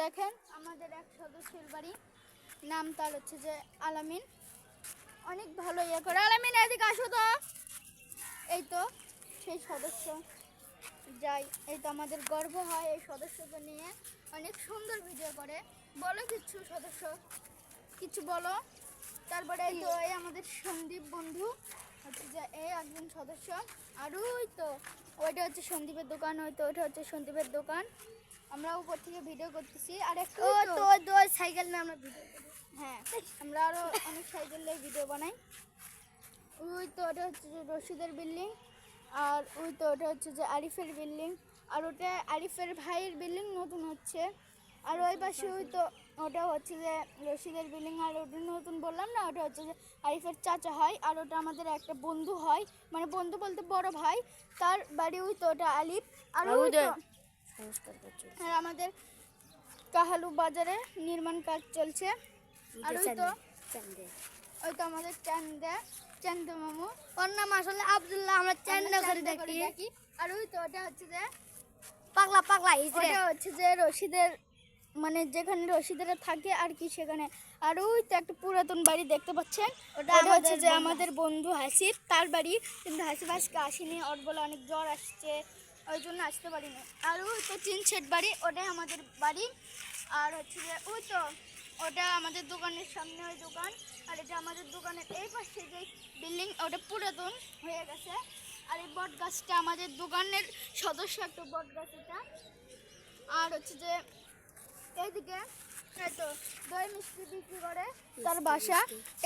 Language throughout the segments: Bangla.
দেখেন আমাদের এক সদস্যের বাড়ি, নাম তার হচ্ছে যে আলামিন। অনেক ভালো ইয়ে করে। আলামিন এদিকে আসো তো। এই তো সেই সদস্য যাই, এই তো আমাদের গর্ব হয় এই সদস্যকে নিয়ে। অনেক সুন্দর ভিডিও করে। বলো কিছু সদস্য, কিছু বলো। তারপরে এই তো এই আমাদের সন্দীপ বন্ধু হচ্ছে যে এই একজন সদস্য। আর ওই তো ওইটা হচ্ছে সন্দীপের দোকান, হয়তো ওইটা হচ্ছে সন্দীপের দোকান। আমরা উপর থেকে ভিডিও করতেছি। আর একটু তো সাইকেল নিয়ে আমরা ভিডিও করি। হ্যাঁ, আমরা আরও অনেক সাইকেল নিয়ে ভিডিও বানাই। ওই তো ওটা হচ্ছে যে রশিদের বিল্ডিং, আর ওই তো ওটা হচ্ছে যে আরিফের বিল্ডিং, আর ওটা আরিফের ভাইয়ের বিল্ডিং নতুন হচ্ছে। আর ওই পাশে ওই তো ওটা হচ্ছে যে রশিদের বিল্ডিং, আর ওটা নতুন বললাম না, ওটা হচ্ছে যে আরিফের চাচা হয়। আর ওটা আমাদের একটা বন্ধু হয়, মানে বন্ধু বলতে বড় ভাই, তার বাড়ি ওই তো ওটা আলিফ। আর ওই তো আর আমাদের কাহালু বাজারে নির্মাণ কাজ চলছে। আর ওই তো আমাদের চান্দা মামু, ওর নাম আসলে আব্দুল্লাহ, আমরা চান্দা করে ডাকি। আর ওই তো ওটা হচ্ছে যে পাগলা ওটা হচ্ছে যে রশিদের, মানে যেখানে রশিদেরা থাকে আর কি সেখানে। আর ওই তো একটা পুরাতন বাড়ি দেখতে পাচ্ছেন, ওটা হচ্ছে যে আমাদের বন্ধু হাসিব, তার বাড়ি। কিন্তু হাসিব আজকে আসেনি, ওর বলে অনেক জ্বর আসছে, ওই জন্য আসতে পারিনি। আর ওই তো টিন শেড বাড়ি, ওটাই আমাদের বাড়ি। আর হচ্ছে যে ওই তো ওটা আমাদের দোকানের সামনে ওই দোকান। আর এটা আমাদের দোকানের এই পাশে যে বিল্ডিং, ওটা পুরাতন হয়ে গেছে। আর এই বট গাছটা আমাদের দোকানের সদস্য একটা বট গাছ এটা। আর হচ্ছে যে এইদিকে এই তো দই মিষ্টি বিক্রি করে, তার বাসা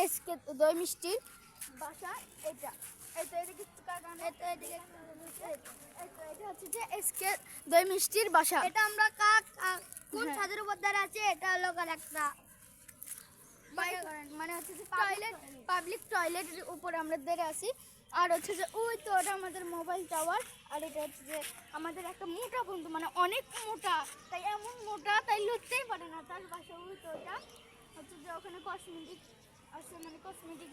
এসকে দই মিষ্টির বাসা এটা। এই তো এদিকে এটা হচ্ছে যে এসকে দই মিষ্টির বাসা। এটা আমরা কোন ছাদের উপর দাঁড়িয়ে আছে, এটা হলো একটা মানে হচ্ছে যে পাবলিক টয়লেটের উপরে আমরা দাঁড়িয়ে আছি। আর হচ্ছে যে ওই তো ওটা আমাদের মোবাইল টাওয়ার। আর এটা হচ্ছে যে আমাদের একটা মোটা বন্ধু, মানে অনেক মোটা, তাই এমন মোটা তাই লড়তেই পারে না, তার বাসা ওই তো ওটা হচ্ছে যে ওখানে কসমেটিক আছে, মানে কসমেটিক